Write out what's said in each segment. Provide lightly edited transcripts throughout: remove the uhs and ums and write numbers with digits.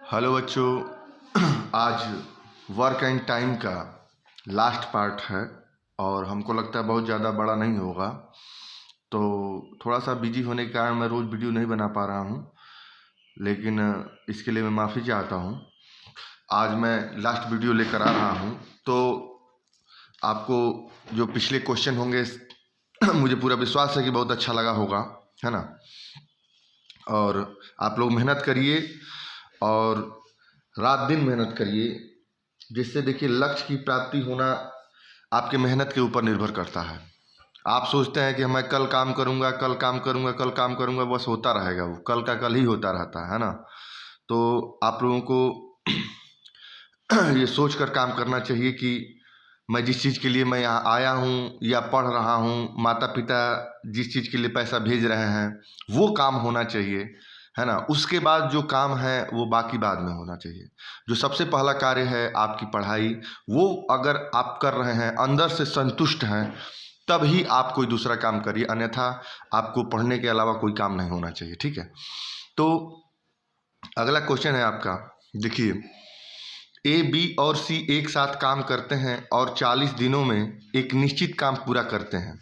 Hello बच्चों, आज work and time का लास्ट पार्ट है और हमको लगता है बहुत ज़्यादा बड़ा नहीं होगा, तो थोड़ा सा बिजी होने के कारण मैं रोज़ वीडियो नहीं बना पा रहा हूँ, लेकिन इसके लिए मैं माफ़ी चाहता हूँ। आज मैं लास्ट वीडियो लेकर आ रहा हूँ, तो आपको जो पिछले क्वेश्चन होंगे मुझे पूरा विश्वास है कि बहुत अच्छा लगा होगा, है ना। और आप लोग मेहनत करिए और रात दिन मेहनत करिए, जिससे देखिए लक्ष्य की प्राप्ति होना आपके मेहनत के ऊपर निर्भर करता है। आप सोचते हैं कि मैं कल काम करूंगा, कल काम करूंगा, कल काम करूंगा, बस होता रहेगा, वो कल का कल ही होता रहता है ना। तो आप लोगों को ये सोच कर काम करना चाहिए कि मैं जिस चीज़ के लिए मैं यहाँ आया हूँ या पढ़ रहा हूँ, माता पिता जिस चीज़ के लिए पैसा भेज रहे हैं वो काम होना चाहिए, है ना। उसके बाद जो काम है वो बाकी बाद में होना चाहिए। जो सबसे पहला कार्य है आपकी पढ़ाई, वो अगर आप कर रहे हैं, अंदर से संतुष्ट हैं, तब ही आप कोई दूसरा काम करिए, अन्यथा आपको पढ़ने के अलावा कोई काम नहीं होना चाहिए, ठीक है। तो अगला क्वेश्चन है आपका, देखिए ए, बी और सी एक साथ काम करते हैं और 40 दिनों में एक निश्चित काम पूरा करते हैं।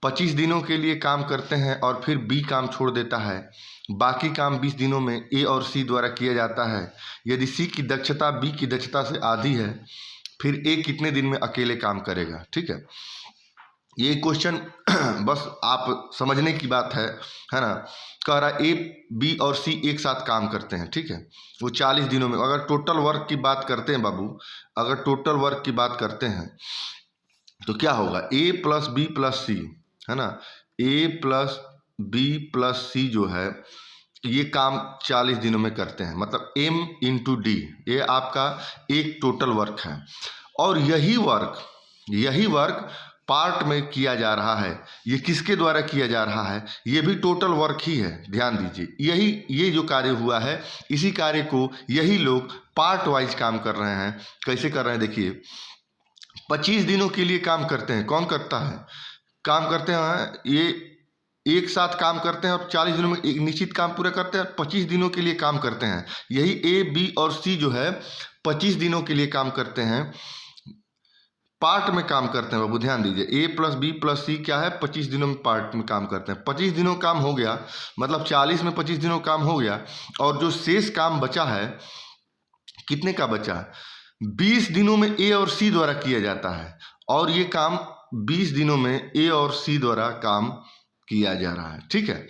25 दिनों के लिए काम करते हैं और फिर बी काम छोड़ देता है। बाकी काम 20 दिनों में ए और सी द्वारा किया जाता है। यदि सी की दक्षता बी की दक्षता से आधी है, फिर ए कितने दिन में अकेले काम करेगा, ठीक है। ये क्वेश्चन बस आप समझने की बात है ना। कह रहा ए, बी और सी एक साथ काम करते हैं, ठीक है। वो 40 दिनों में, अगर टोटल वर्क की बात करते हैं बाबू, अगर टोटल वर्क की बात करते हैं तो क्या होगा, ए प्लस बी प्लस सी, है ना। ए प्लस बी प्लस सी जो है ये काम 40 दिनों में करते हैं, मतलब एम इंटू डी, ये आपका एक टोटल वर्क है। और यही वर्क पार्ट में किया जा रहा है। ये किसके द्वारा किया जा रहा है, ये भी टोटल वर्क ही है, ध्यान दीजिए। ये जो कार्य हुआ है, इसी कार्य को यही लोग पार्ट वाइज काम कर रहे हैं। कैसे कर रहे हैं देखिए, 25 दिनों के लिए काम करते हैं, कौन करता है, काम करते हैं ये एक साथ काम करते हैं और 40 दिनों में एक निश्चित काम पूरा करते हैं, 25 दिनों के लिए काम करते हैं। यही ए, बी और सी जो है 25 दिनों के लिए काम करते हैं, पार्ट में काम करते हैं बाबू, ध्यान दीजिए। ए प्लस बी प्लस सी क्या है, 25 दिनों में पार्ट में काम करते हैं। 25 दिनों काम हो गया, मतलब 40 में 25 दिनों काम हो गया, और जो शेष काम बचा है, कितने का बचा, 20 दिनों में ए और सी द्वारा किया जाता है। और ये काम 20 दिनों में ए और सी द्वारा काम किया जा रहा है, ठीक है।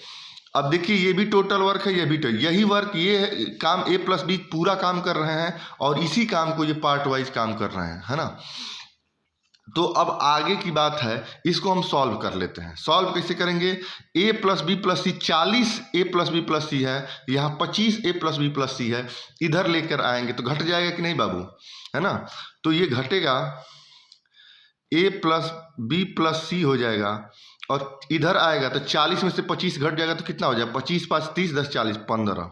अब देखिए ये भी टोटल वर्क है, ये भी यही वर्क, ये काम ए प्लस बी पूरा काम कर रहे हैं और इसी काम को ये पार्ट वाइज काम कर रहे हैं, है ना। तो अब आगे की बात है, इसको हम सॉल्व कर लेते हैं। सॉल्व कैसे करेंगे, ए प्लस बी प्लस सी, 40 ए प्लस बी प्लस सी है, यहाँ 25 ए प्लस बी प्लस सी है, इधर लेकर आएंगे तो घट जाएगा कि नहीं बाबू, है ना। तो ये घटेगा, ए प्लस बी प्लस सी हो जाएगा, और इधर आएगा तो 40 में से 25 घट जाएगा तो कितना हो जाएगा, 25 5 30 10 40 15,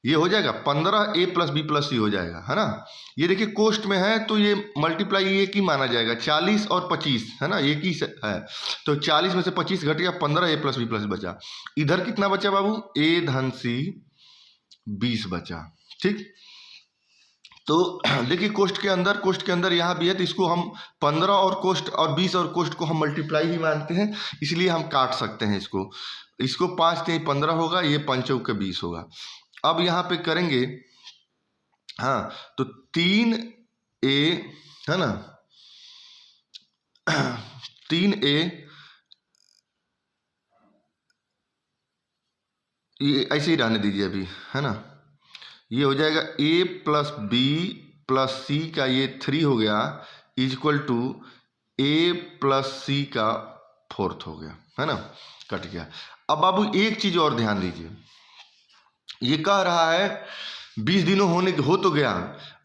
ये हो जाएगा 15 ए प्लस बी प्लस सी हो जाएगा, है ना। ये देखिए कोष्ट में है तो ये मल्टीप्लाई एक ही माना जाएगा, 40 और 25, है ना, एक ही है। तो 40 में से 25 घट गया, 15 ए प्लस बी प्लस बचा। इधर कितना बचा बाबू, ए धन सी 20 बचा, ठीक। तो देखिए कोष्ट के अंदर यहाँ भी है, तो इसको हम 15 और कोष्ट और 20 और कोष्ट को हम मल्टीप्लाई ही मानते हैं, इसलिए हम काट सकते हैं इसको 5 3 15 होगा, ये 5 चौक 20 होगा। अब यहाँ पे करेंगे, हाँ, तो 3 ए, है ना, 3 ए, ये ऐसे ही रहने दीजिए अभी, है ना। ये हो जाएगा ए प्लस बी प्लस सी का ये 3 हो गया, इक्वल टू ए प्लस सी का 4th हो गया, है ना, कट गया। अब बाबू एक चीज और ध्यान दीजिए, ये कह रहा है 20 दिनों हो तो गया,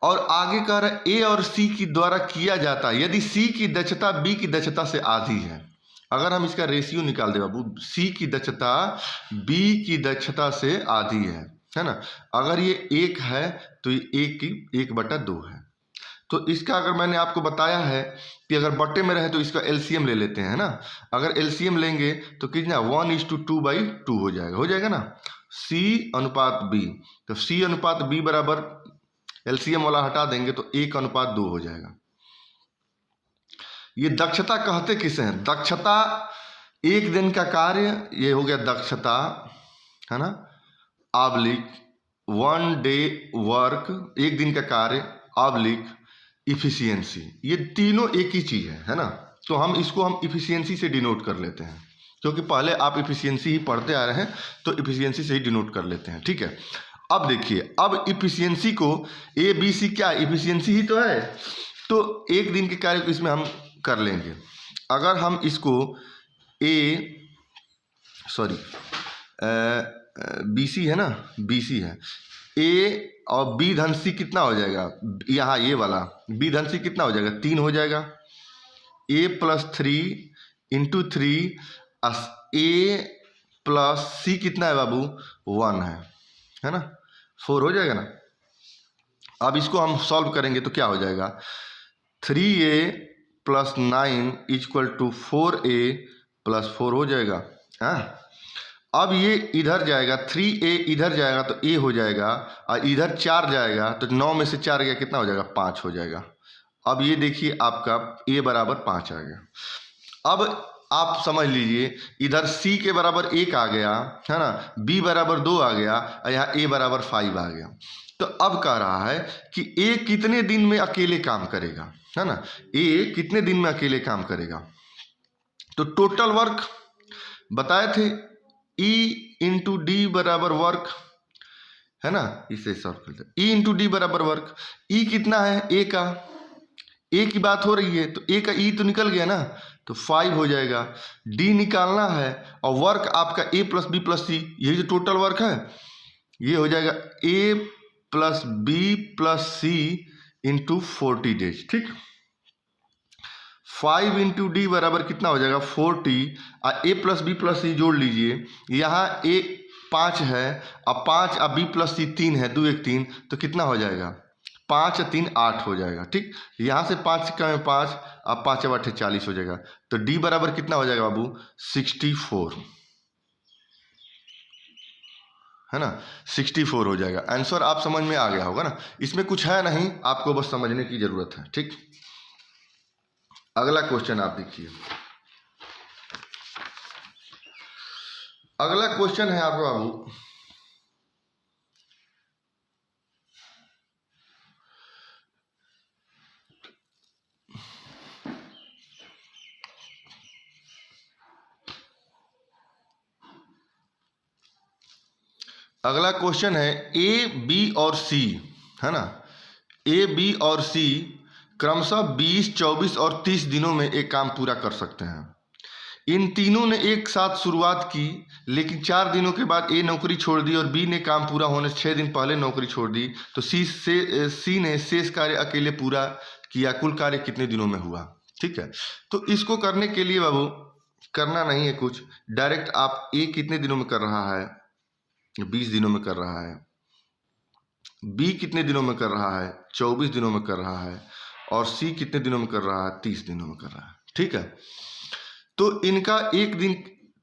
और आगे कह रहा है ए और सी की द्वारा किया जाता है यदि सी की दक्षता बी की दक्षता से आधी है। अगर हम इसका रेशियो निकाल दे बाबू, सी की दक्षता बी की दक्षता से आधी है ना। अगर ये 1 है तो ये 1/2 है। तो इसका अगर मैंने आपको बताया है कि अगर बट्टे में रहे तो इसका एलसीएम ले लेते हैं, है ना। अगर एलसीएम लेंगे तो कितना, 1:2/2 हो जाएगा ना। C अनुपात B। तो C अनुपात B बराबर एलसीएम वाला हटा देंगे तो 1:2 हो जाएगा। ये दक्षता कहते किसे हैं? दक्षता एक दिन का कार्य, ये हो गया दक्षता, है ना, ऑब्लिक 1 डे वर्क, एक दिन का कार्य, ऑब्लिक इफिशियंसी, ये तीनों एक ही चीज है ना। तो हम इसको इफिशियंसी से डिनोट कर लेते हैं, क्योंकि पहले आप इफिशियंसी ही पढ़ते आ रहे हैं तो इफिशियंसी से ही डिनोट कर लेते हैं, ठीक है। अब देखिए, अब इफिशियंसी को ए बी सी, क्या इफिशियंसी ही तो है, तो एक दिन के कार्य को इसमें हम कर लेंगे। अगर हम इसको बीसी है ना, बीसी है, ए और बी धन सी कितना हो जाएगा, यहाँ ये वाला बी धन सी कितना हो जाएगा, 3 हो जाएगा। ए प्लस 3 इंटू 3, ए प्लस सी कितना है बाबू, 1 है ना, 4 हो जाएगा ना। अब इसको हम सॉल्व करेंगे तो क्या हो जाएगा, 3a plus 9 equal to 4a plus 4 हो जाएगा। हाँ, अब ये इधर जाएगा, 3a इधर जाएगा तो a हो जाएगा, और इधर 4 जाएगा तो 9 में से 4 गया कितना हो जाएगा, 5 हो जाएगा। अब ये देखिए आपका a बराबर 5 आ गया। अब आप समझ लीजिए, इधर c के बराबर 1 आ गया, है ना, b बराबर 2 आ गया, और यहाँ a बराबर 5 आ गया। तो अब कह रहा है कि a कितने दिन में अकेले काम करेगा, है ना, a कितने दिन में अकेले काम करेगा। तो टोटल वर्क बताए थे, E इंटू डी बराबर वर्क, है ना, इसे सॉल्व करते हैं। E इंटू डी बराबर वर्क, E कितना है, A का, A की बात हो रही है तो A का E तो निकल गया ना, तो 5 हो जाएगा। D निकालना है, और वर्क आपका A plus B plus C, यही जो टोटल वर्क है, ये हो जाएगा A plus B plus C into 40 days, ठीक। 5 इंटू डी बराबर कितना हो जाएगा, 40, और ए प्लस बी प्लस सी जोड़ लीजिए, यहाँ ए 5 है, अब 5 अब बी प्लस सी 3 है, 2 1 3, तो कितना हो जाएगा, 5 और 3 8 हो जाएगा, ठीक। यहाँ से 5 का में 5, अब 5 अब 8 40 हो जाएगा। तो डी बराबर कितना हो जाएगा बाबू, 64, है ना, 64 हो जाएगा। आंसर आप समझ में आ गया होगा ना, इसमें कुछ है नहीं, आपको बस समझने की जरूरत है, ठीक। अगला क्वेश्चन आप देखिए, अगला क्वेश्चन है आपका बाबू, अगला क्वेश्चन है ए बी और सी, है ना, ए बी और सी क्रमशः 20, 24 और 30 दिनों में एक काम पूरा कर सकते हैं। इन तीनों ने एक साथ शुरुआत की, लेकिन 4 दिनों के बाद ए नौकरी छोड़ दी और बी ने काम पूरा होने से 6 दिन पहले नौकरी छोड़ दी। तो सी ने शेष कार्य अकेले पूरा किया। कुल कार्य कितने दिनों में हुआ, ठीक है। तो इसको करने के लिए बाबू करना नहीं है कुछ, डायरेक्ट आप ए कितने दिनों में कर रहा है, 20 दिनों में कर रहा है, बी कितने दिनों में कर रहा है, 24 दिनों में कर रहा है, और सी कितने दिनों में कर रहा है, 30 दिनों में कर रहा है, ठीक है। तो इनका एक दिन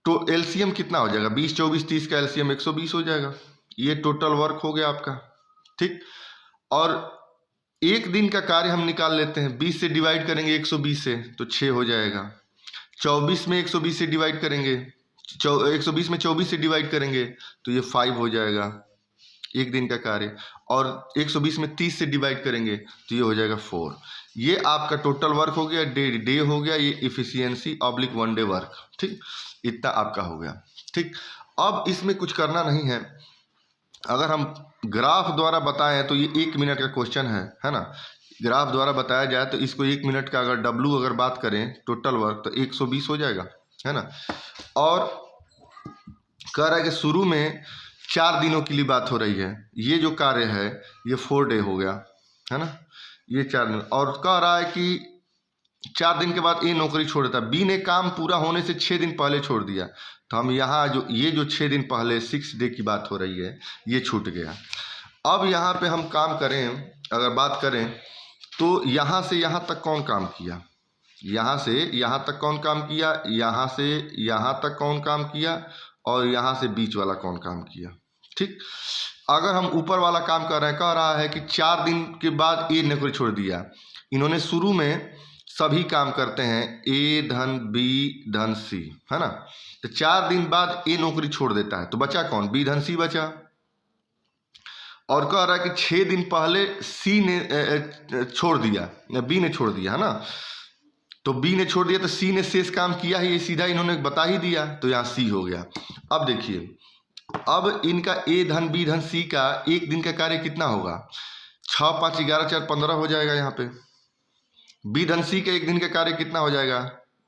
तो एलसीएम कितना हो जाएगा, 20 24 30 का एलसीएम 120 हो जाएगा। ये टोटल वर्क हो गया आपका, ठीक। और एक दिन का कार्य हम निकाल लेते हैं, 20 से डिवाइड करेंगे 120 से तो 6 हो जाएगा। 24 में 120 से डिवाइड करेंगे, 120 में 24 से डिवाइड करेंगे तो ये 5 हो जाएगा एक दिन का कार्य। और 120 में 30 से डिवाइड करेंगे तो ये हो जाएगा 4। ये आपका टोटल वर्क हो गया, डे हो गया, ये इफिशियंसी ऑब्लिक 1 डे वर्क, ठीक। इतना आपका हो गया, ठीक। अब इसमें कुछ करना नहीं है, अगर हम ग्राफ द्वारा बताएं तो ये 1 मिनट का क्वेश्चन है ना। ग्राफ द्वारा बताया जाए तो इसको 1 मिनट का अगर W अगर बात करें टोटल वर्क तो 120 हो जाएगा, है ना। और कह रहा है कि शुरू में 4 दिनों के लिए बात हो रही है, ये जो कार्य है ये 4 डे हो गया, है ना, ये 4 दिन। और कह रहा है कि 4 दिन के बाद ए नौकरी छोड़ देता, बी ने काम पूरा होने से 6 दिन पहले छोड़ दिया। तो हम यहाँ जो 6 दिन पहले 6 डे की बात हो रही है ये छूट गया। अब यहाँ पे हम काम करें, अगर बात करें तो यहाँ से यहाँ तक कौन काम किया, यहाँ से यहाँ तक कौन काम किया, यहाँ से यहाँ तक कौन काम किया, और यहाँ से बीच वाला कौन काम किया, ठीक। अगर हम ऊपर वाला काम कर रहे हैं, कह रहा है कि 4 दिन के बाद ए नौकरी छोड़ दिया। इन्होंने शुरू में सभी काम करते हैं ए धन बी धन सी, है ना। तो 4 दिन बाद ए नौकरी छोड़ देता है तो बचा कौन, बी धन सी बचा। और कह रहा है कि 6 दिन पहले सी ने छोड़ दिया, बी ने छोड़ दिया, है ना। तो बी ने छोड़ दिया तो सी ने शेष काम किया ही, ये सीधा इन्होंने बता ही दिया, तो यहाँ सी हो गया। अब देखिए, अब इनका ए धन बी धन सी का एक दिन का कार्य कितना होगा, 6 5 11 4 15 हो जाएगा। यहाँ पे बी धन सी का एक दिन का कार्य कितना हो जाएगा,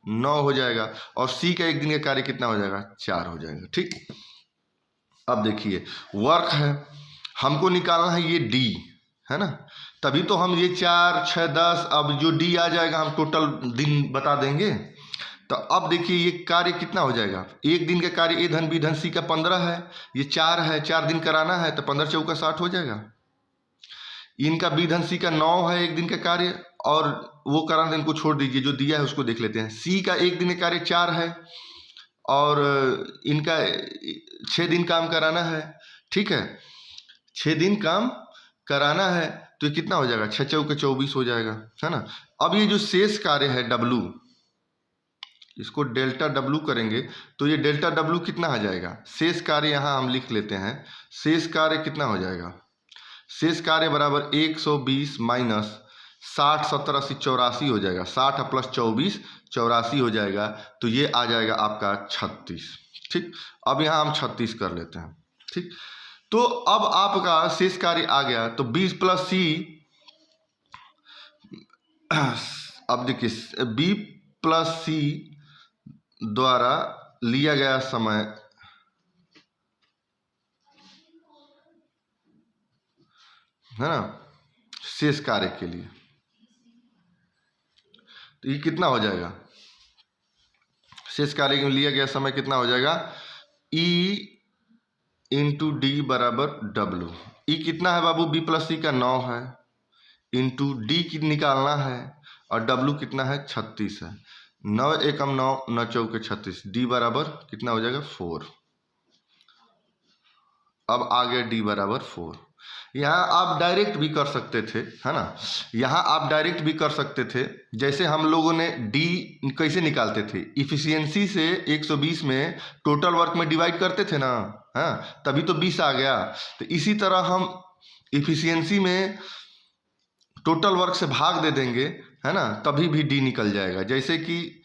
9 हो जाएगा। और सी का एक दिन का कार्य कितना हो जाएगा, 4 हो जाएगा। ठीक। अब देखिए, वर्क है, हमको निकालना है ये डी, है ना। तभी तो हम ये 4 6 10, अब जो डी आ जाएगा हम टोटल दिन बता देंगे। तो अब देखिए ये कार्य कितना हो जाएगा, एक दिन का कार्य ए धन बी धन सी का 15 है, ये 4 है, 4 दिन कराना है तो 15 चौका 60 हो जाएगा। इनका बी धन सी का 9 है एक दिन का कार्य, और वो कराना इनको छोड़ दीजिए, जो दिया है उसको देख लेते हैं। सी का एक दिन का कार्य 4 है और इनका 6 दिन काम कराना है। ठीक है, 6 दिन काम कराना है तो ये कितना हो जाएगा, 6 चौके 24 हो जाएगा, है ना। अब ये जो शेष कार्य है डब्लू, इसको डेल्टा डब्लू करेंगे तो ये डेल्टा डब्लू कितना आ जाएगा, शेष कार्य यहाँ हम लिख लेते हैं। शेष कार्य कितना हो जाएगा, शेष कार्य बराबर 120 माइनस 60 70 80 84 हो जाएगा, 60 प्लस 24 84 हो जाएगा। तो ये आ जाएगा आपका 36। ठीक। अब यहाँ हम 36 कर लेते हैं। ठीक। तो अब आपका शेष कार्य आ गया, तो 20 प्लस सी, अब देखिए बी प्लस सी द्वारा लिया गया समय है ना शेष कार्य के लिए, तो ये कितना हो जाएगा, शेष कार्य के लिए लिया गया समय कितना हो जाएगा, ई इंटू डी बराबर डब्लू। ई कितना है बाबू, बी प्लस सी का 9 है, इंटू डी की निकालना है, और डब्लू कितना है 36 है। 9 एकम 9 9 चौके 36, डी बराबर कितना हो जाएगा 4। अब आ गया डी बराबर 4। यहाँ आप डायरेक्ट भी कर सकते थे, है ना, यहाँ आप डायरेक्ट भी कर सकते थे। जैसे हम लोगों ने डी कैसे निकालते थे, इफिशियंसी से 120 में टोटल वर्क में डिवाइड करते थे ना, हाँ, तभी तो 20 आ गया। तो इसी तरह हम इफिशियंसी में टोटल वर्क से भाग दे देंगे, है ना, तभी भी डी निकल जाएगा। जैसे कि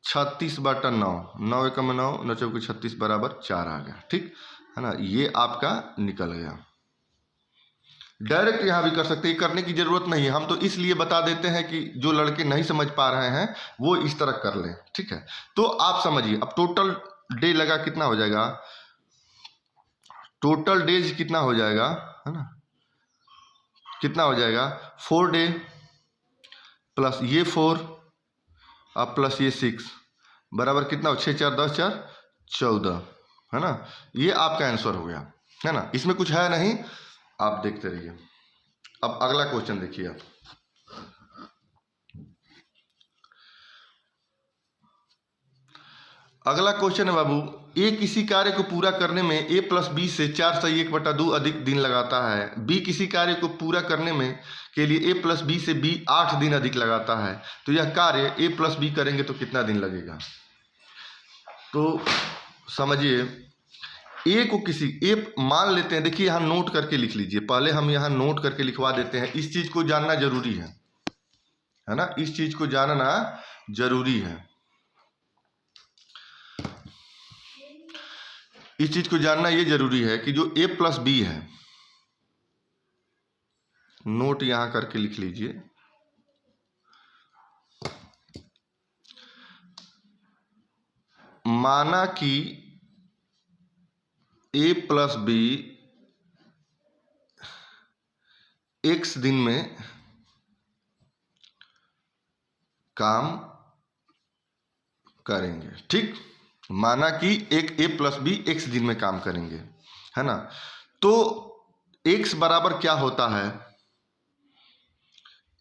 36/9, 9 एकम 9 9 चौके 36 बराबर 4 आ गया। ठीक है ना, ये आपका निकल गया। डायरेक्ट यहाँ भी कर सकते हैं, करने की जरूरत नहीं है, हम तो इसलिए बता देते हैं कि जो लड़के नहीं समझ पा रहे हैं वो इस तरह कर लें। ठीक है, तो आप समझिए, अब टोटल डे लगा कितना हो जाएगा, टोटल डेज कितना हो जाएगा, है ना, कितना हो जाएगा 4 डे प्लस ये 4 अब प्लस ये 6 बराबर कितना हो, 6 4 10 4 14, है ना। ये आपका आंसर हो गया, है ना, इसमें कुछ है नहीं, आप देखते रहिए। अब अगला क्वेश्चन देखिए आप, अगला क्वेश्चन है बाबू, ए किसी कार्य को पूरा करने में ए प्लस बी से 4/1/2 अधिक दिन लगाता है, बी किसी कार्य को पूरा करने में के लिए ए प्लस बी से बी 8 दिन अधिक लगाता है, तो यह कार्य ए प्लस बी करेंगे तो कितना दिन लगेगा। तो समझिए, ए को किसी ए मान लेते हैं, देखिए यहाँ नोट करके लिख लीजिए, पहले हम यहाँ नोट करके लिखवा देते हैं, इस चीज को जानना जरूरी है ना, इस चीज को जानना जरूरी है, इस चीज को जानना ये जरूरी है कि जो ए प्लस बी है, नोट यहां करके लिख लीजिए, माना कि ए प्लस बी x दिन में काम करेंगे। ठीक, माना कि एक ए प्लस बी x दिन में काम करेंगे, है ना। तो x बराबर क्या होता है,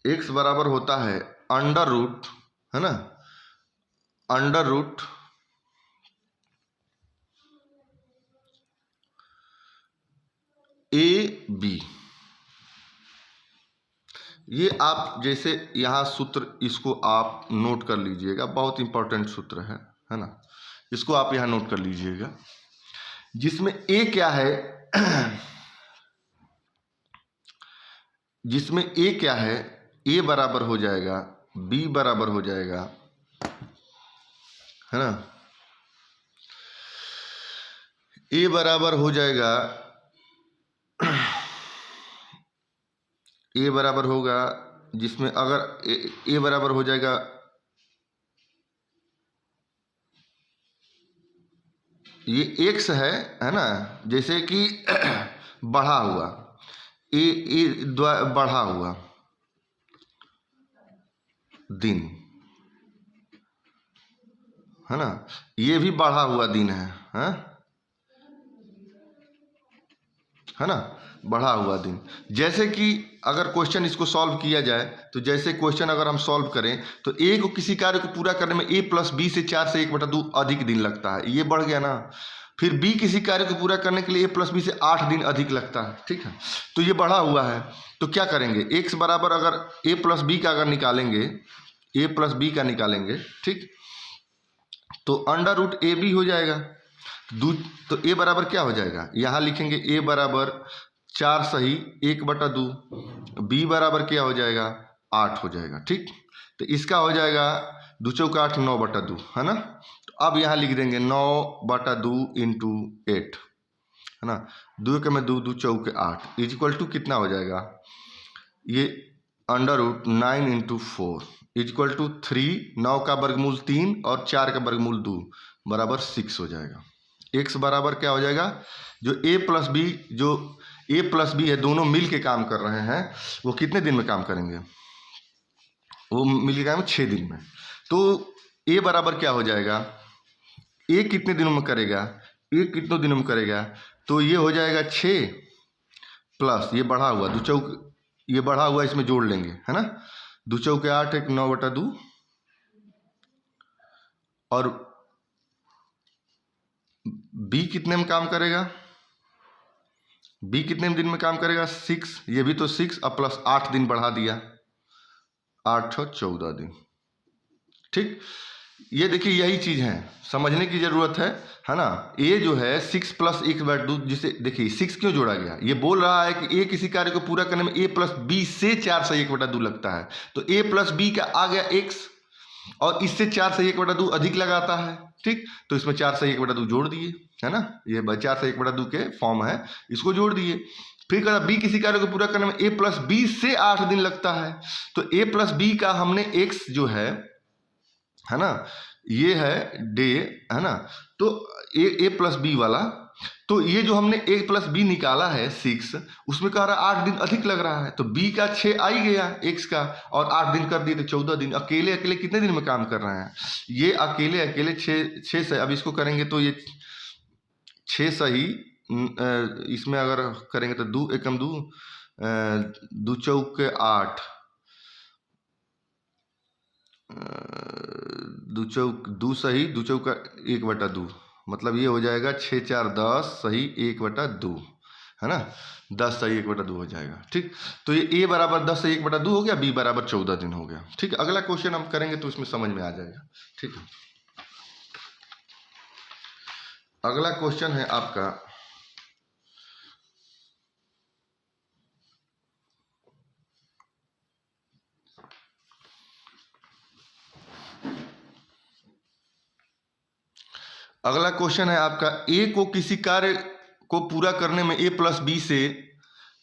x बराबर होता है अंडर रूट, है ना, अंडर रूट बी, ये आप जैसे यहाँ सूत्र, इसको आप नोट कर लीजिएगा, बहुत इंपॉर्टेंट सूत्र है ना, इसको आप यहाँ नोट कर लीजिएगा, जिसमें ए क्या है जिसमें ए क्या है, ए बराबर हो जाएगा बी बराबर हो जाएगा, है ना, ए बराबर हो जाएगा, ए बराबर होगा, जिसमें अगर ए बराबर हो जाएगा, ये एक्स है ना, जैसे कि बढ़ा हुआ ए बढ़ा हुआ दिन, है ना, ये भी बढ़ा हुआ दिन है ना, बढ़ा हुआ दिन। जैसे कि अगर क्वेश्चन इसको सॉल्व किया जाए, तो जैसे क्वेश्चन अगर हम सॉल्व करें तो ए को किसी कार्य को पूरा करने में ए प्लस बी से 4 से 1/2 अधिक दिन लगता है, ये बढ़ गया ना। फिर बी किसी कार्य को पूरा करने के लिए ए प्लस बी से 8 दिन अधिक लगता है, ठीक है, तो ये बढ़ा हुआ है। तो क्या करेंगे, एक्स बराबर अगर ए प्लस बी का अगर निकालेंगे, ए प्लस बी का निकालेंगे, ठीक, तो अंडर रूट ए बी हो जाएगा। तो ए बराबर क्या हो जाएगा, यहाँ लिखेंगे ए बराबर 4 सही 1/2, बी बराबर क्या हो जाएगा 8 हो जाएगा, ठीक। तो इसका हो जाएगा 2 चौका 8 9/2, है ना। तो अब यहाँ लिख देंगे 9/2 इंटू 8, है ना, 2 के में 2 2 चौके 8 इज इक्वल टू कितना हो जाएगा, ये under root 9 into 4 is equal to 3, 9 का वर्गमूल 3 और 4 का वर्गमूल 2 बराबर 6 हो जाएगा। एक्स बराबर क्या हो जाएगा, जो ए प्लस बी, जो ए प्लस बी है, दोनों मिल के काम कर रहे हैं, वो कितने दिन में काम करेंगे, वो मिल के काम 6 दिन में। तो ए बराबर क्या हो जाएगा, ए कितने दिनों में करेगा, ए कितने दिनों में करेगा, तो ये हो जाएगा 6 प्लस ये बढ़ा हुआ 2 चौक, ये बढ़ा हुआ इसमें जोड़ लेंगे, है ना, 2 चौके 8 एक 9/2, और बी कितने में काम करेगा, बी कितने दिन में काम करेगा 6, ये भी तो 6 और प्लस 8 दिन बढ़ा दिया, 8 14 दिन, ठीक। ये देखिए यही चीज़ है, समझने की ज़रूरत है ना। ए जो है 6 प्लस 1/2, जिसे देखिए 6 क्यों जोड़ा गया, ये बोल रहा है कि ए किसी कार्य को पूरा करने में ए प्लस बी से 4 से 1/2 लगता है, तो ए प्लस बी का आ गया एक्स, और इससे 4 से 1/2 अधिक लगाता है, ठीक। तो इसमें 4 से 1/2 जोड़ दिए, है ना, ये 4 से 1/2 के फॉर्म है, इसको जोड़ दिए। फिर कहता बी किसी कार्य को पूरा करने में ए प्लस बी से 8 दिन लगता है, तो ए प्लस बी का हमने एक्स जो है ना, ये है डे, है ना, तो ए प्लस बी वाला, तो ये जो हमने ए प्लस बी निकाला है 6, उसमें कह रहा 8 दिन अधिक लग रहा है, तो बी का 6 आ ही गया एक्स का, और 8 दिन कर दिए तो 14 दिन। अकेले अकेले कितने दिन में काम कर रहे हैं, ये अकेले अकेले 6 से, अब इसको करेंगे तो ये 6 सही, इसमें अगर करेंगे तो 2 एकम 2, 2 चौके 8, 2 सही 2 चौका 1/2, मतलब ये हो जाएगा 6 4 10 सही 1/2, है ना, 10 सही 1/2 हो जाएगा, ठीक। तो ये ए बराबर 10 सही 1/2 हो गया, बी बराबर 14 दिन हो गया, ठीक। अगला क्वेश्चन हम करेंगे तो इसमें समझ में आ जाएगा, ठीक है। अगला क्वेश्चन है आपका, अगला क्वेश्चन है आपका, ए को किसी कार्य को पूरा करने में ए प्लस बी से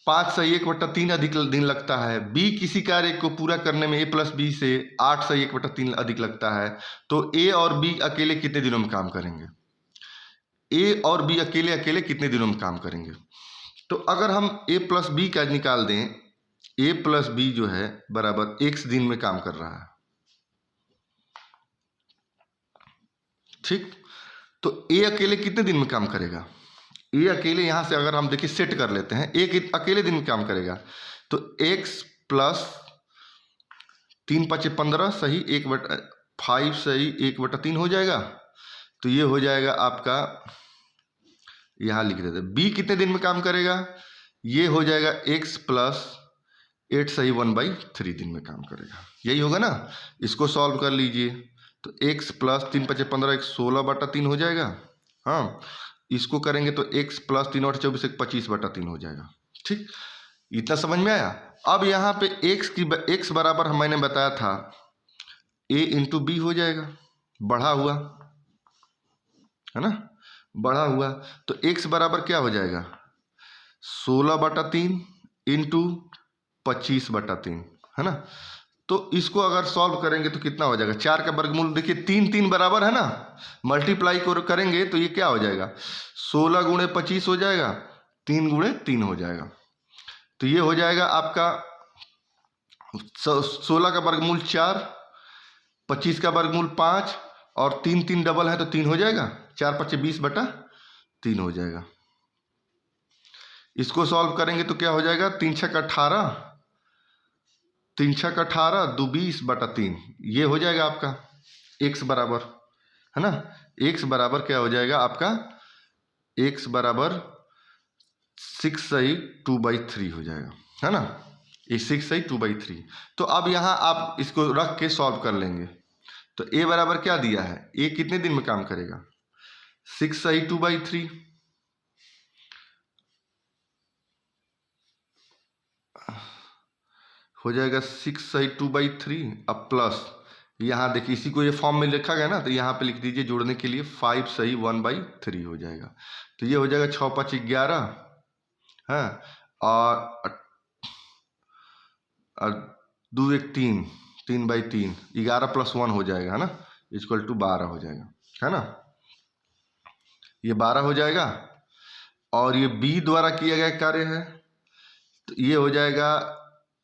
5 से 1/3 अधिक दिन लगता है, बी किसी कार्य को पूरा करने में ए प्लस बी से 8 से 1/3 अधिक लगता है, तो ए और बी अकेले कितने दिनों में काम करेंगे, ए और बी अकेले अकेले कितने दिनों में काम करेंगे। तो अगर हम ए प्लस बी का निकाल दें, ए प्लस बी जो है बराबर x दिन में काम कर रहा है, ठीक। तो ए अकेले कितने दिन में काम करेगा, ए अकेले यहाँ से अगर हम देखिए सेट कर लेते हैं, ए अकेले दिन में काम करेगा, तो x प्लस 3 5 15 सही 1/5 सही 1/3 हो जाएगा। तो ये हो जाएगा आपका, यहाँ लिख देते हैं बी कितने दिन में काम करेगा, ये हो जाएगा x प्लस 8 सही 1/3 दिन में काम करेगा, यही होगा ना। इसको सॉल्व कर लीजिए तो x प्लस 3 5 15 एक 16/3 हो जाएगा। हाँ, इसको करेंगे तो x प्लस 3 8 24 एक 25/3 हो जाएगा। ठीक, इतना समझ में आया। अब यहाँ पे x बराबर मैंने बताया था a इंटू बी हो जाएगा, बढ़ा हुआ है ना, बढ़ा हुआ। तो x बराबर क्या हो जाएगा 16/3 इंटू 25/3 है ना। तो इसको अगर सॉल्व करेंगे तो कितना हो जाएगा, 4 का वर्गमूल देखिए 3 3 बराबर है ना, मल्टीप्लाई को करेंगे तो ये क्या हो जाएगा 16 गुणे 25 हो जाएगा, 3 गुणे 3 हो जाएगा। तो ये हो जाएगा आपका 16 का वर्गमूल 4, 25 का वर्गमूल 5 और 3 3 डबल है तो 3 हो जाएगा, 4 5 20/3 हो जाएगा। इसको सॉल्व करेंगे तो क्या हो जाएगा 3 6 18, 3 6 18 2 20/3, ये हो जाएगा आपका x बराबर है ना। x बराबर क्या हो जाएगा आपका, x बराबर 6 सही 2/3 हो जाएगा है ना, ये 6 सही 2/3। तो अब यहाँ आप इसको रख के सॉल्व कर लेंगे तो a बराबर क्या दिया है, a कितने दिन में काम करेगा 6 सही 2/3, हो जाएगा 6 सही 2/3। अब प्लस यहाँ देखिए इसी को ये फॉर्म में लिखा गया ना, तो यहाँ पे लिख दीजिए जोड़ने के लिए 5 सही 1/3 हो जाएगा। तो ये हो जाएगा 6 5 11 है और 2 1 3 3/3, 11 + 1 हो जाएगा है ना, इक्वल टू 12 हो जाएगा है ना, ये 12 हो जाएगा। और ये b द्वारा किया गया कार्य है तो ये हो जाएगा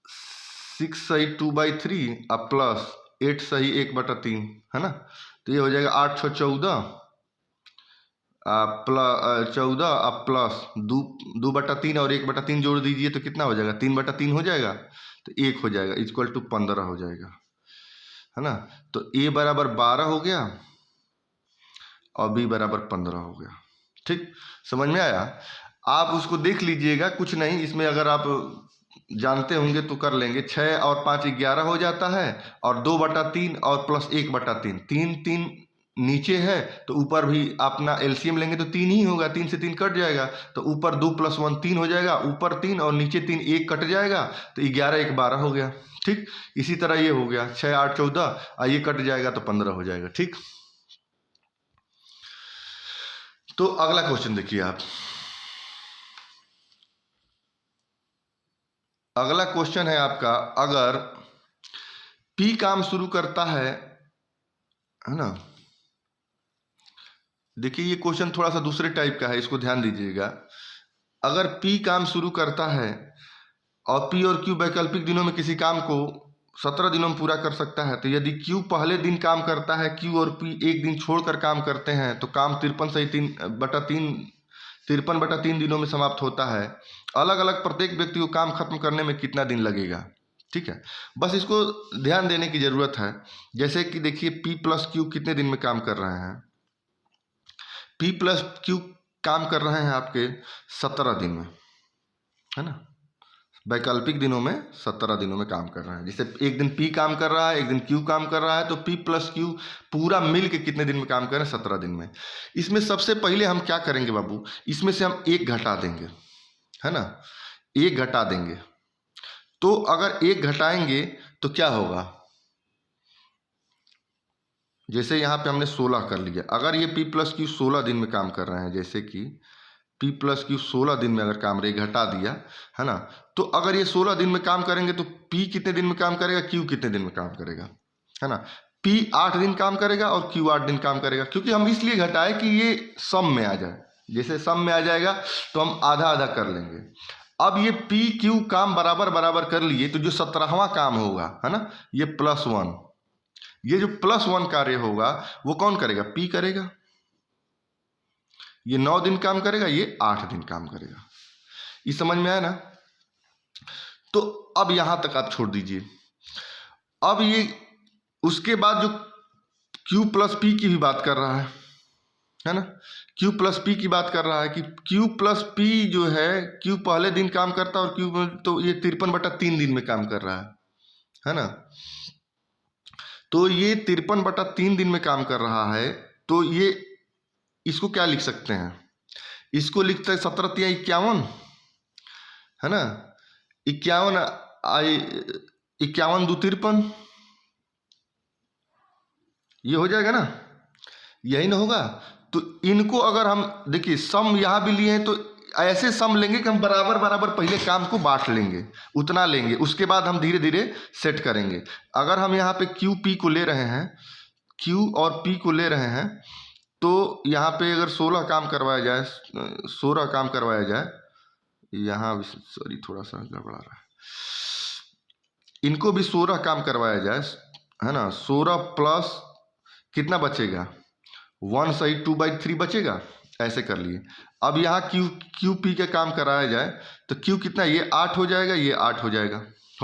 6 सही 2/3 अब प्लस 8 सही 1/3 है ना। तो ये हो जाएगा 8 6 14 प्लस 14 अब प्लस 2/3 और 1/3 जोड़ दीजिए तो कितना हो जाएगा 3/3 हो जाएगा, तो 1 हो जाएगा इक्वल टू 15 हो जाएगा है ना। तो a बराबर 12 हो गया और b बराबर 15 हो गया। ठीक, समझ में आया। आप उसको देख लीजिएगा, कुछ नहीं इसमें, अगर आप जानते होंगे तो कर लेंगे। 6 और 5 11 हो जाता है और 2/3 और प्लस 1/3, 3 3 नीचे है तो ऊपर भी अपना एलसीएम लेंगे तो 3 ही होगा, 3 से 3 कट जाएगा तो ऊपर 2 + 1 3 हो जाएगा, ऊपर 3 और नीचे 3 1 कट जाएगा तो 11 1 12 हो गया। ठीक, इसी तरह ये हो गया 6 8 14 ये कट जाएगा तो 15 हो जाएगा। ठीक, तो अगला क्वेश्चन देखिए आप। अगला क्वेश्चन है आपका, अगर P काम शुरू करता है ना। देखिए ये क्वेश्चन थोड़ा सा दूसरे टाइप का है, इसको ध्यान दीजिएगा। अगर P काम शुरू करता है और P और Q वैकल्पिक दिनों में किसी काम को 17 दिनों में पूरा कर सकता है, तो यदि Q पहले दिन काम करता है, Q और P एक दिन छोड़कर काम करते हैं तो काम 53 सही 53/3 दिनों में समाप्त होता है। अलग अलग प्रत्येक व्यक्ति को काम खत्म करने में कितना दिन लगेगा। ठीक है, बस इसको ध्यान देने की जरूरत है। जैसे कि देखिए P + Q कितने दिन में काम कर रहे हैं, P + Q काम कर रहे हैं आपके 17 दिन में है ना, वैकल्पिक दिनों में 17 दिनों में काम कर रहे हैं। जैसे एक दिन P काम कर रहा है, एक दिन Q काम कर रहा है, तो P + Q पूरा मिल के कितने दिन में काम कर रहे हैं 17 दिन में। इसमें सबसे पहले हम क्या करेंगे बाबू, इसमें से हम 1 घटा देंगे है ना, 1 घटा देंगे। तो अगर 1 घटाएंगे तो क्या होगा, जैसे यहाँ पे हमने 16 कर लिया, अगर ये P + Q 16 दिन में काम कर रहे हैं, जैसे कि P + Q 16 दिन में अगर काम रहे, घटा दिया है ना, तो अगर ये 16 दिन में काम करेंगे तो P कितने दिन में काम करेगा, Q कितने दिन में काम करेगा है ना। P 8 दिन काम करेगा और Q 8 दिन काम करेगा, क्योंकि हम इसलिए घटाए कि ये सम में आ जाए। जैसे सम में आ जाएगा तो हम आधा आधा कर लेंगे। अब ये P Q काम बराबर बराबर कर लिए तो जो 17वां काम होगा है ना, ये +1, ये जो +1 कार्य होगा वो कौन करेगा, P करेगा। ये 9 दिन काम करेगा, ये 8 दिन काम करेगा। ये समझ में आया ना। तो अब यहां तक आप छोड़ दीजिए। अब ये उसके बाद जो Q + P की भी बात कर रहा है है ना। Q प्लस पी की बात कर रहा है कि Q प्लस पी जो है, Q पहले दिन काम करता है और Q तो ये 53/3 दिन में काम कर रहा है ना। तो ये 53/3 दिन में काम कर रहा है, तो ये इसको क्या लिख सकते हैं, इसको लिखते हैं 17×51, है ना। 51 आई 51 2 53, ये हो जाएगा ना, यही ना होगा। तो इनको अगर हम देखिए सम यहाँ भी लिए हैं तो ऐसे सम लेंगे कि हम बराबर बराबर पहले काम को बांट लेंगे, उतना लेंगे, उसके बाद हम धीरे धीरे सेट करेंगे। अगर हम यहाँ पे क्यू पी को ले रहे हैं, क्यू और पी को ले रहे हैं, तो यहाँ पे अगर 16 काम करवाया जाए, 16 काम करवाया जाए, यहाँ सॉरी थोड़ा सा गड़बड़ा रहा है, इनको भी 16 काम करवाया जाए, है ना। 16 प्लस कितना बचेगा, 1 सही 2/3 बचेगा, ऐसे कर लिए। अब यहाँ क्यू पी का काम कराया जाए तो क्यू कितना, ये 8 हो जाएगा, ये 8 हो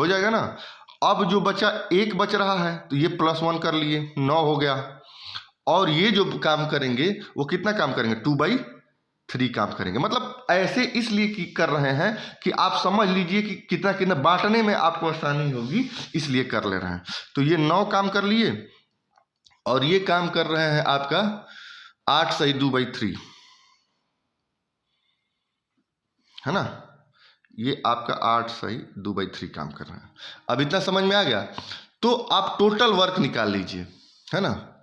जाएगा ना। अब जो बचा 1 बच रहा है तो ये +1 कर लिए, 9 हो गया। और ये जो काम करेंगे वो कितना काम करेंगे, 2/3 काम करेंगे। मतलब ऐसे इसलिए कि कर रहे हैं कि आप समझ लीजिए कि कितना कितना बांटने में आपको आसानी होगी, इसलिए कर ले रहे हैं। तो ये 9 काम कर लिए और ये काम कर रहे हैं आपका 8 सही 2/3, है ना। ये आपका 8 सही 2/3 काम कर रहा है। अब इतना समझ में आ गया, तो आप टोटल वर्क निकाल लीजिए, है ना।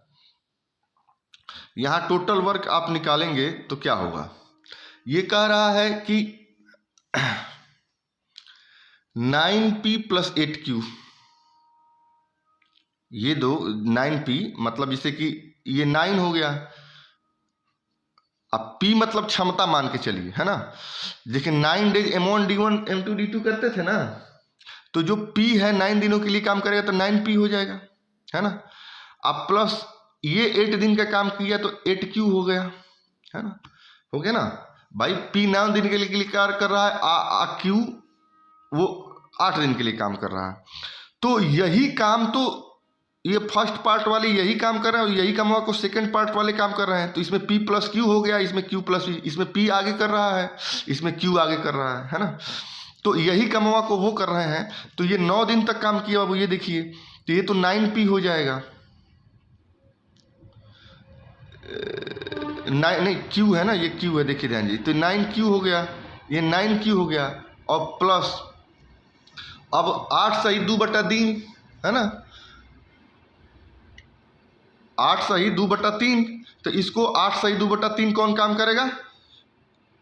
यहां टोटल वर्क आप निकालेंगे तो क्या होगा, ये कह रहा है कि 9p + 8q, ये दो 9p मतलब जैसे कि ये 9 हो गया। अब p मतलब क्षमता मान के चलिए, है ना। देखिए 9 days M1 D1 M2 D2 करते थे ना, तो जो p है 9 दिनों के लिए काम करेगा तो 9p हो जाएगा, है ना। अब प्लस ये 8 दिन का काम किया तो 8q हो गया, है ना, हो गया ना भाई। p 9 दिन के लिए कार्य कर रहा है, q वो 8 दिन के लिए काम कर रहा है। तो यही काम तो ये फर्स्ट पार्ट वाले यही काम कर रहे हैं और यही काम को सेकंड पार्ट वाले काम कर रहे हैं। तो इसमें p + q हो गया, इसमें q + p, इसमें p आगे कर रहा है, इसमें q आगे कर रहा है ना। तो यही कमवा को वो कर रहे हैं। तो ये 9 दिन तक काम किया बाबू, ये देखिए, तो ये तो 9p हो जाएगा, नहीं q है ना, ये q है, देखिए ध्यान जी, तो 9q हो गया, ये 9q हो गया, और प्लस अब 8 सही 2/3, है ना, 8 सही 2/3, तो इसको 8 सही 2/3 कौन काम करेगा,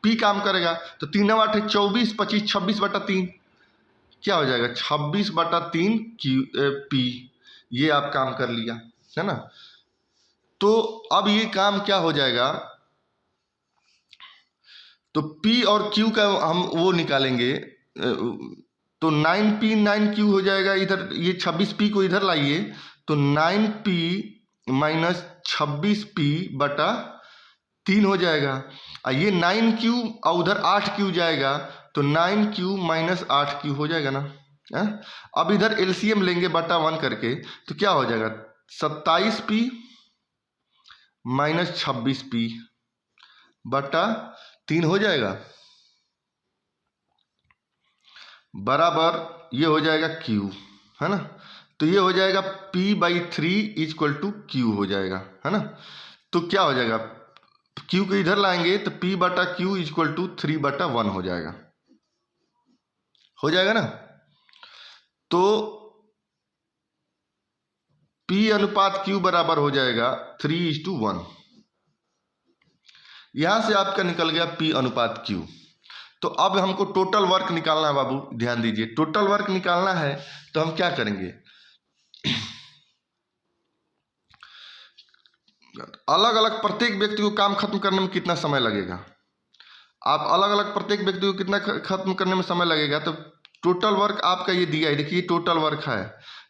p काम करेगा। तो 3 × 8 = 24, 25 26/3, क्या हो जाएगा 26/3 p, ये आप काम कर लिया, है ना। तो अब ये काम क्या हो जाएगा, तो p और q का हम वो निकालेंगे, तो 9p 9q हो जाएगा। इधर ये 26p को इधर लाइए, तो 9p - 26p/3 हो जाएगा। और ये 9q और उधर 8q जाएगा, तो 9q - 8q हो जाएगा ना, है? अब इधर एलसीएम लेंगे /1 करके, तो क्या हो जाएगा 27p - 26p/3 हो जाएगा, बराबर ये हो जाएगा q, है ना। तो ये हो जाएगा p/3 = q हो जाएगा, है ना। तो क्या हो जाएगा, q को इधर लाएंगे तो p/q = 3/1 हो जाएगा ना। तो p/q बराबर हो जाएगा 3:1। यहां से आपका निकल गया p/q। तो अब हमको टोटल वर्क निकालना है बाबू, ध्यान दीजिए, टोटल वर्क निकालना है तो हम क्या करेंगे, अलग अलग प्रत्येक व्यक्ति को काम खत्म करने में कितना समय लगेगा, आप अलग अलग प्रत्येक व्यक्ति को कितना खत्म करने में समय लगेगा। तो टोटल वर्क आपका ये दिया है, देखिए टोटल वर्क है,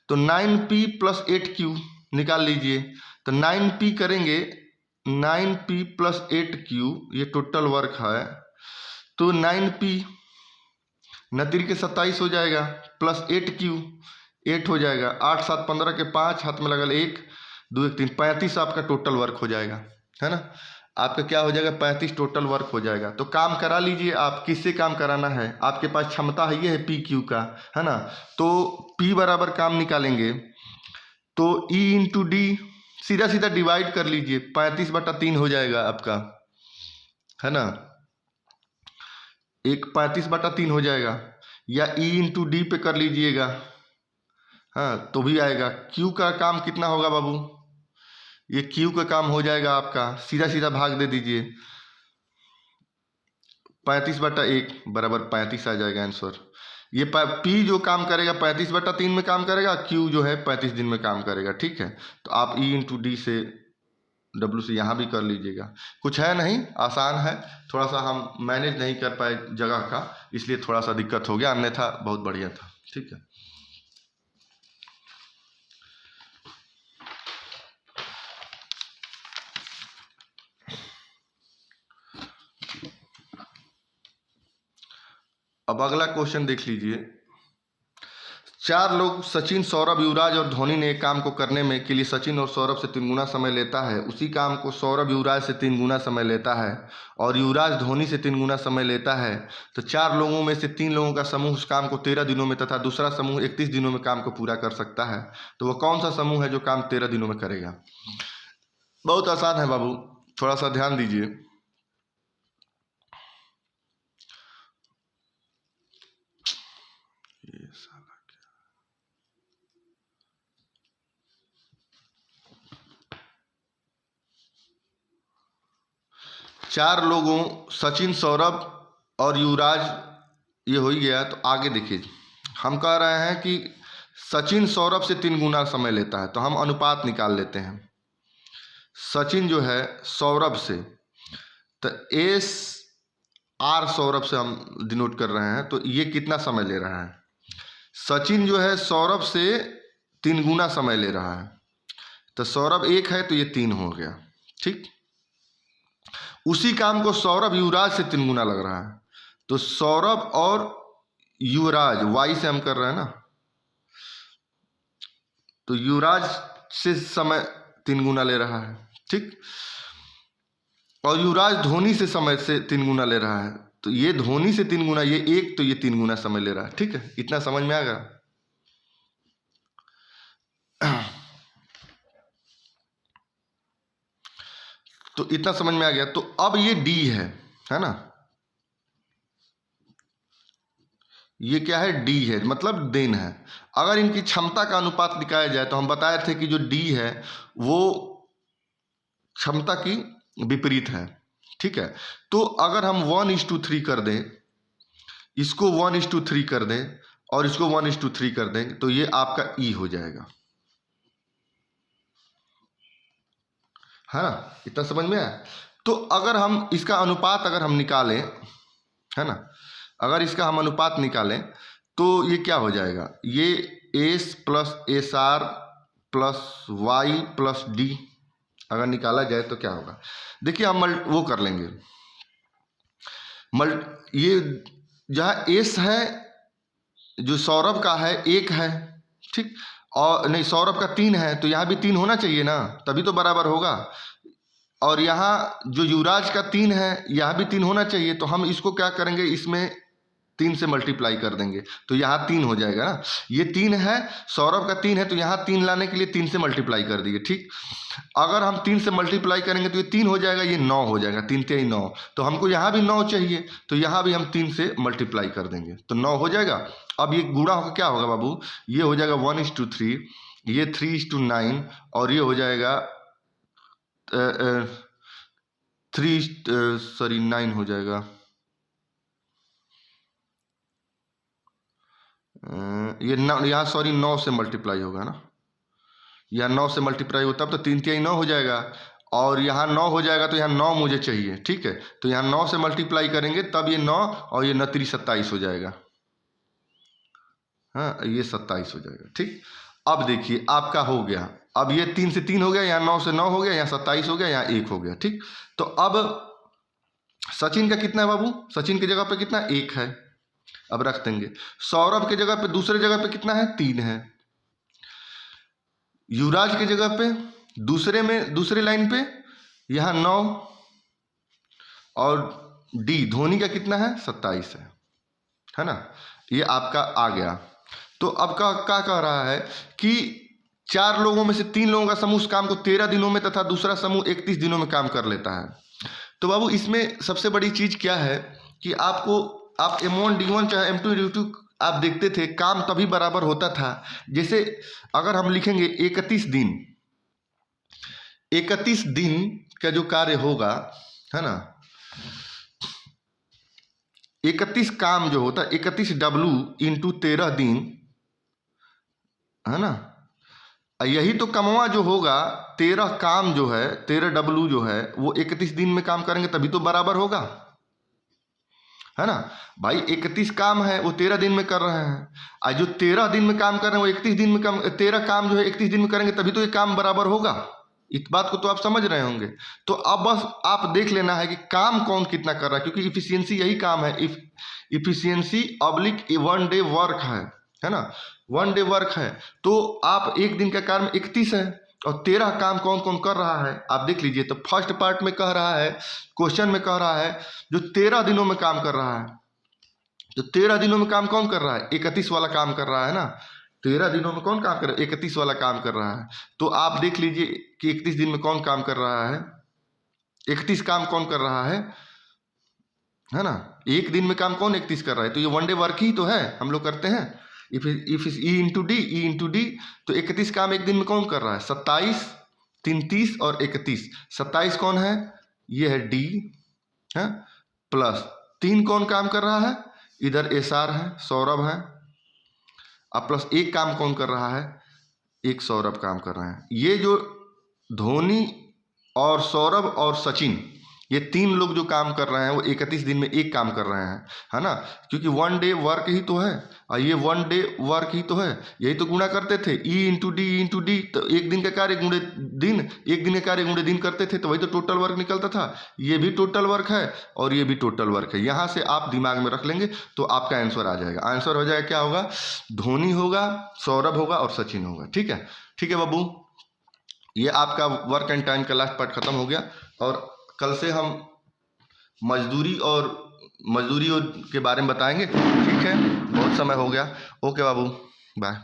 तो 9p + 8q निकाल लीजिए। तो 9p करेंगे, 9p + 8q, ये टोटल वर्क है। तो 9p 9 के 27 हो जाएगा, प्लस 8q 8 हो जाएगा, 8 7 15 के 5, हाथ में लगल 1 2 1 3 35 आपका टोटल वर्क हो जाएगा, है ना। आपका क्या हो जाएगा, 35 टोटल वर्क हो जाएगा। तो काम करा लीजिए आप, किससे काम कराना है, आपके पास क्षमता है, ये है पी क्यू का, है ना। तो P बराबर काम निकालेंगे तो E इंटू डी, सीधा सीधा डिवाइड कर लीजिए, 35/3 हो जाएगा आपका, है ना। एक 35/3 हो जाएगा, या E इंटू डी पे कर लीजिएगा, हाँ तो भी आएगा। Q का काम कितना होगा बाबू, ये Q का काम हो जाएगा आपका, सीधा सीधा भाग दे दीजिए, 35/1 बराबर 35 आ जाएगा आंसर। ये P जो काम करेगा 35/3 में काम करेगा, Q जो है 35 दिन में काम करेगा, ठीक है। तो आप E इंटू डी से W से यहाँ भी कर लीजिएगा, कुछ है नहीं, आसान है। थोड़ा सा हम मैनेज नहीं कर पाए जगह का, इसलिए थोड़ा सा दिक्कत हो गया, अन्यथा बहुत बढ़िया था, ठीक है। अब अगला क्वेश्चन देख लीजिए। 4 लोग सचिन, सौरभ, युवराज और धोनी ने एक काम को करने में के लिए सचिन और सौरभ से 3 गुना समय लेता है। उसी काम को सौरभ युवराज से 3 गुना समय लेता है और युवराज धोनी से 3 गुना समय लेता है। तो 4 लोगों में से 3 लोगों का समूह उस काम को 13 दिनों में तथा दूसरा समूह 31 दिनों में काम को पूरा कर सकता है। तो वह कौन सा समूह है जो काम 13 दिनों में करेगा। बहुत आसान है बाबू, थोड़ा सा ध्यान दीजिए। चार लोगों सचिन, सौरभ और युवराज, ये हो ही गया। तो आगे देखिए, हम कह रहे हैं कि सचिन सौरभ से 3 गुना समय लेता है, तो हम अनुपात निकाल लेते हैं। सचिन जो है सौरभ से, तो एस आर सौरभ से हम डिनोट कर रहे हैं, तो ये कितना समय ले रहा है। सचिन जो है सौरभ से 3 गुना समय ले रहा है, तो सौरभ 1 है तो ये 3 हो गया, ठीक। उसी काम को सौरभ युवराज से 3 गुना लग रहा है, तो सौरभ और युवराज वाई से हम कर रहे हैं ना, तो युवराज से समय 3 गुना ले रहा है, ठीक। और युवराज धोनी से समय से 3 गुना ले रहा है, तो ये धोनी से 3 गुना, ये 1 तो ये 3 गुना समय ले रहा है, ठीक है। इतना समझ में आ गया। तो इतना समझ में आ गया। तो अब ये डी है ना, ये क्या है, डी है, मतलब देन है। अगर इनकी क्षमता का अनुपात निकाला जाए तो हम बताए थे कि जो डी है वो क्षमता की विपरीत है, ठीक है। तो अगर हम 1:3 कर दें, इसको 1:3 कर दें और इसको 1:3 कर दें, तो ये आपका ई हो जाएगा, है ना। इतना समझ में आया। तो अगर हम इसका अनुपात अगर हम निकालें, है ना, अगर इसका हम अनुपात निकालें तो ये क्या हो जाएगा, ये S plus S R plus Y plus D अगर निकाला जाए तो क्या होगा। देखिए हम वो कर लेंगे, ये जहाँ एस है जो सौरभ का है 1 है, ठीक। और नहीं, सौरभ का 3 है, तो यहाँ भी 3 होना चाहिए ना, तभी तो बराबर होगा। और यहाँ जो युवराज का 3 है, यहाँ भी 3 होना चाहिए। तो हम इसको क्या करेंगे, इसमें 3 से मल्टीप्लाई कर देंगे, तो यहाँ 3 हो जाएगा ना। ये 3 है, सौरभ का 3 है, तो यहाँ 3 लाने के लिए 3 से मल्टीप्लाई कर दिए, ठीक। अगर हम 3 से मल्टीप्लाई करेंगे तो ये 3 हो जाएगा, ये 9 हो जाएगा, 3 3 9। तो हमको यहाँ भी 9 चाहिए, तो यहाँ भी हम 3 से मल्टीप्लाई कर देंगे, तो 9 हो जाएगा। अब ये गुणा होकर क्या होगा बाबू, ये हो जाएगा 1:3, ये 3:9, और ये हो जाएगा 9 हो जाएगा। ये यहाँ सॉरी 9 से मल्टीप्लाई होगा ना, यहाँ 9 से मल्टीप्लाई होता तब तो 3 3 9 हो जाएगा, और यहाँ 9 हो जाएगा, तो यहाँ 9 मुझे चाहिए, ठीक है। तो यहाँ 9 से मल्टीप्लाई करेंगे तब ये 9 और ये 9 3 27 हो जाएगा, हाँ ये 27 हो जाएगा, ठीक। अब देखिए आपका हो गया, अब ये 3 से 3 हो गया, यहाँ 9 से 9 हो गया, यहाँ 27 हो गया, यहाँ 1 हो गया, ठीक। तो अब सचिन का कितना है बाबू, सचिन की जगह पे कितना 1 है, अब रख देंगे। सौरभ की जगह पे दूसरे जगह पे कितना है, 3 है। युवराज की जगह पे दूसरे लाइन पे यहाँ 9, और डी धोनी का कितना है 27 है ना। ये आपका आ गया। तो अब क्या कह रहा है कि 4 लोगों में से 3 लोगों का समूह उस काम को 13 दिनों में तथा दूसरा समूह 31 दिनों में काम कर लेता है। तो बाबू इसमें सबसे बड़ी चीज़ क्या है कि आप M1 D1 चाहे M2 D2 आप देखते थे काम तभी बराबर होता था। जैसे अगर हम लिखेंगे 31 दिन का जो कार्य होगा है ना, 31 काम जो होता है 31W इंटू 13 दिन है ना, यही तो कमवा जो होगा 13 काम जो है 13W जो है वो 31 दिन में काम करेंगे तभी तो बराबर होगा है ना भाई। 31 काम है वो 13 दिन में कर रहे हैं, आज जो 13 दिन में काम कर रहे हैं वो 31 दिन में काम, 13 काम जो है 31 दिन में करेंगे तभी तो ये काम बराबर होगा। इस बात को तो आप समझ रहे होंगे। तो अब बस आप देख लेना है कि काम कौन कितना कर रहा है, क्योंकि इफिशियंसी यही काम है, इफिशियंसी ऑब्लिक 1 डे वर्क है ना, 1 डे वर्क है। तो आप एक दिन का काम 31 है और 13 काम कौन कौन कर रहा है आप देख लीजिए। तो फर्स्ट पार्ट में कह रहा है, क्वेश्चन में कह रहा है जो 13 दिनों में काम कर रहा है। तो 13 दिनों में काम कौन कर रहा है 31 वाला काम कर रहा है ना। 13 दिनों में कौन काम कर रहा है 31 वाला काम कर रहा है। तो आप देख लीजिए कि 31 दिन में कौन काम कर रहा है, 31 काम कौन कर रहा है ना। एक दिन में काम कौन 31 कर रहा है, तो ये 1 डे वर्क ही तो है, हम लोग करते हैं इफ ई इंटू डी। तो 31 काम एक दिन में कौन कर रहा है 27, 33 और 31। 27 कौन है ये है डी है, प्लस 3 कौन काम कर रहा है इधर SR है सौरभ है, अब प्लस 1 काम कौन कर रहा है एक सौरभ काम कर रहे हैं। ये जो धोनी और सौरभ और सचिन ये 3 लोग जो काम कर रहे हैं वो 31 दिन में एक काम कर रहे हैं है ना, क्योंकि 1 डे वर्क ही तो है और ये 1 डे वर्क ही तो है। यही तो गुणा करते थे ई इंटू डी, तो एक दिन का कार्य गुणे दिन, एक दिन का कार्य गुणे दिन करते थे, तो वही तो टोटल वर्क निकलता था। ये भी टोटल वर्क है और ये भी टोटल वर्क है। यहाँ से आप दिमाग में रख लेंगे तो आपका आंसर आ जाएगा। आंसर हो जाएगा क्या होगा, धोनी होगा, सौरभ होगा और सचिन होगा। ठीक है बाबू, ये आपका वर्क एंड टाइम का लास्ट पार्ट खत्म हो गया और कल से हम मजदूरी के बारे में बताएंगे। ठीक है, बहुत समय हो गया। ओके बाबू, बाय।